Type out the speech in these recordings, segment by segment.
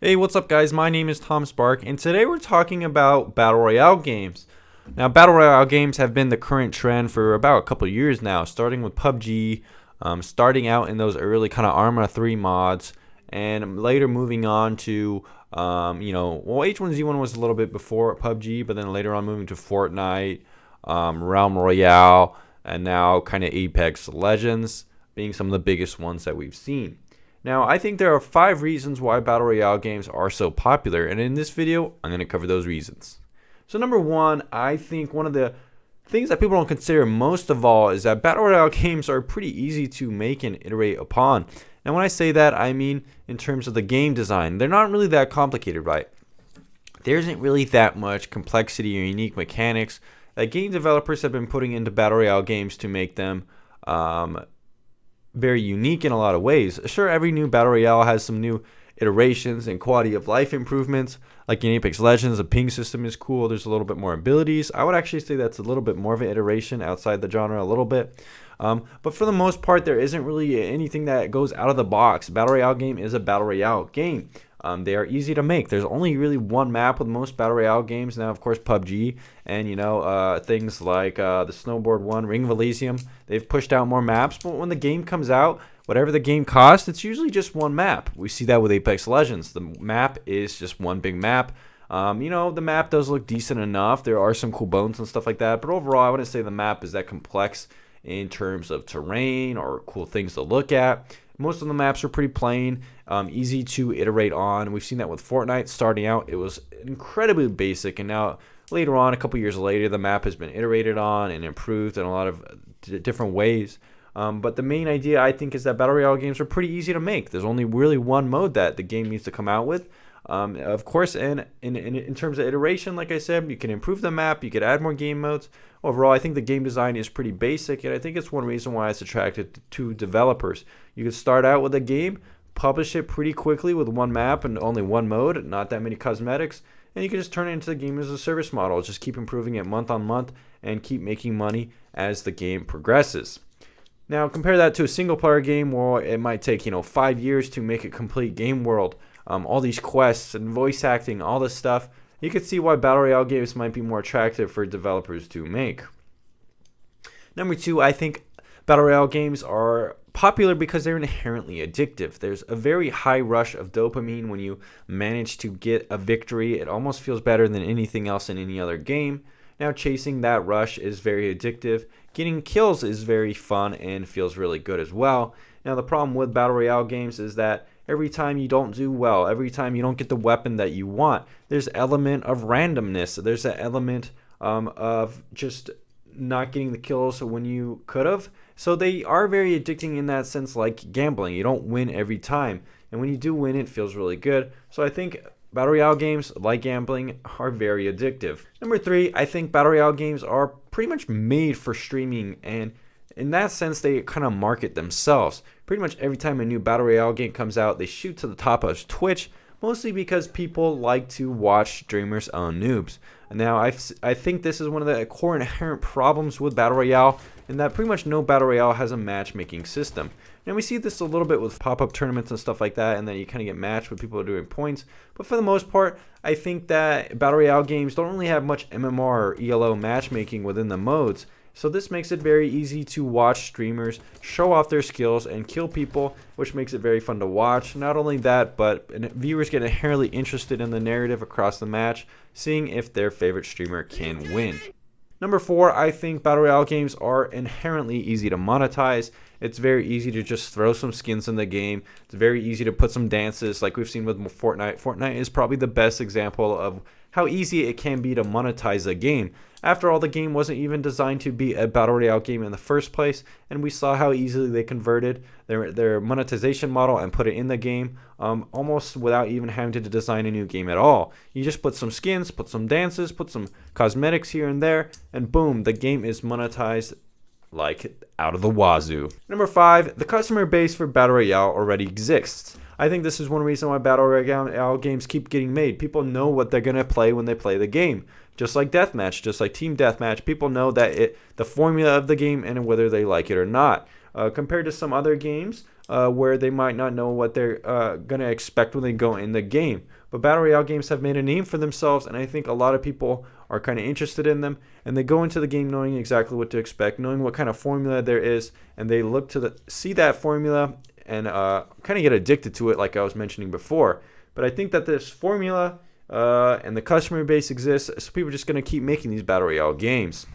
Hey, what's up, guys? My name is Tom Spark, and today we're talking about Battle Royale games. Now, Battle Royale games have been the current trend for about a couple years now, starting with PUBG, starting out in those early kind of Arma 3 mods, and later moving on to, H1Z1 was a little bit before PUBG, but then later on moving to Fortnite, Realm Royale, and now kind of Apex Legends being some of the biggest ones that we've seen. Now, I think there are 5 reasons why Battle Royale games are so popular, and in this video, I'm going to cover those reasons. So number 1, I think one of the things that people don't consider most of all is that Battle Royale games are pretty easy to make and iterate upon. Now, when I say that, I mean in terms of the game design. They're not really that complicated, right? There isn't really that much complexity or unique mechanics that game developers have been putting into Battle Royale games to make them very unique in a lot of ways. Sure, every new Battle Royale has some new iterations and quality of life improvements. Like in Apex Legends, the ping system is cool. There's a little bit more abilities. I would actually say that's a little bit more of an iteration outside the genre a little bit. But for the most part, there isn't really anything that goes out of the box. Battle Royale game is a Battle Royale game. They are easy to make. There's only really one map with most Battle Royale games. Now, of course, PUBG and, things like the Snowboard one, Ring of Elysium. They've pushed out more maps. But when the game comes out, whatever the game costs, it's usually just one map. We see that with Apex Legends. The map is just one big map. The map does look decent enough. There are some cool bones and stuff like that. But overall, I wouldn't say the map is that complex in terms of terrain or cool things to look at. Most of the maps are pretty plain, easy to iterate on. We've seen that with Fortnite. Starting out, it was incredibly basic, and now later on, a couple years later, the map has been iterated on and improved in a lot of different ways. But the main idea, I think, is that Battle Royale games are pretty easy to make. There's only really one mode that the game needs to come out with. Of course, and in terms of iteration, like I said, you can improve the map, you could add more game modes. Overall, I think the game design is pretty basic, and I think it's one reason why it's attracted to developers. You could start out with a game, publish it pretty quickly with one map and only one mode, not that many cosmetics, and you can just turn it into the game as a service model. Just keep improving it month on month and keep making money as the game progresses. Now, compare that to a single-player game where it might take 5 years to make a complete game world. All these quests and voice acting, all this stuff. You can see why Battle Royale games might be more attractive for developers to make. Number 2, I think Battle Royale games are popular because they're inherently addictive. There's a very high rush of dopamine when you manage to get a victory. It almost feels better than anything else in any other game. Now, chasing that rush is very addictive. Getting kills is very fun and feels really good as well. Now, the problem with Battle Royale games is that every time you don't do well, every time you don't get the weapon that you want, there's an element of randomness. There's an element of just not getting the kills when you could have. So they are very addicting in that sense, like gambling. You don't win every time. And when you do win, it feels really good. So I think Battle Royale games, like gambling, are very addictive. Number 3, I think Battle Royale games are pretty much made for streaming, and in that sense, they kind of market themselves. Pretty much every time a new Battle Royale game comes out, they shoot to the top of Twitch, mostly because people like to watch streamers own noobs. Now, I think this is one of the core inherent problems with Battle Royale, in that pretty much no Battle Royale has a matchmaking system. Now, we see this a little bit with pop-up tournaments and stuff like that, and then you kind of get matched with people doing points. But for the most part, I think that Battle Royale games don't really have much MMR or ELO matchmaking within the modes. So this makes it very easy to watch streamers show off their skills and kill people, which makes it very fun to watch. Not only that, but viewers get inherently interested in the narrative across the match, seeing if their favorite streamer can win. Number 4, I think Battle Royale games are inherently easy to monetize. It's very easy to just throw some skins in the game. It's very easy to put some dances like we've seen with Fortnite. Fortnite is probably the best example of how easy it can be to monetize a game. After all, the game wasn't even designed to be a Battle Royale game in the first place, and we saw how easily they converted their monetization model and put it in the game, almost without even having to design a new game at all. You just put some skins, put some dances, put some cosmetics here and there, and boom, the game is monetized like out of the wazoo. Number 5, the customer base for Battle Royale already exists. I think this is one reason why Battle Royale games keep getting made. People know what they're going to play when they play the game. Just like Deathmatch, just like Team Deathmatch, people know that the formula of the game and whether they like it or not. Compared to some other games, where they might not know what they're gonna expect when they go in the game. But battle royale games have made a name for themselves, and I think a lot of people are kind of interested in them, and they go into the game knowing exactly what to expect, knowing what kind of formula there is, and they look to see that formula and kind of get addicted to it, like I was mentioning before. But I think that this formula and the customer base exists, so people are just going to keep making these battle royale games.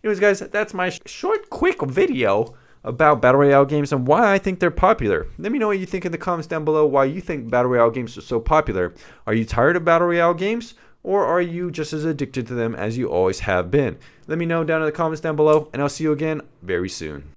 Anyways, guys, that's my short, quick video about battle royale games and why I think they're popular. Let me know what you think in the comments down below, why you think battle royale games are so popular. Are you tired of battle royale games, or are you just as addicted to them as you always have been? Let me know down in the comments down below, and I'll see you again very soon.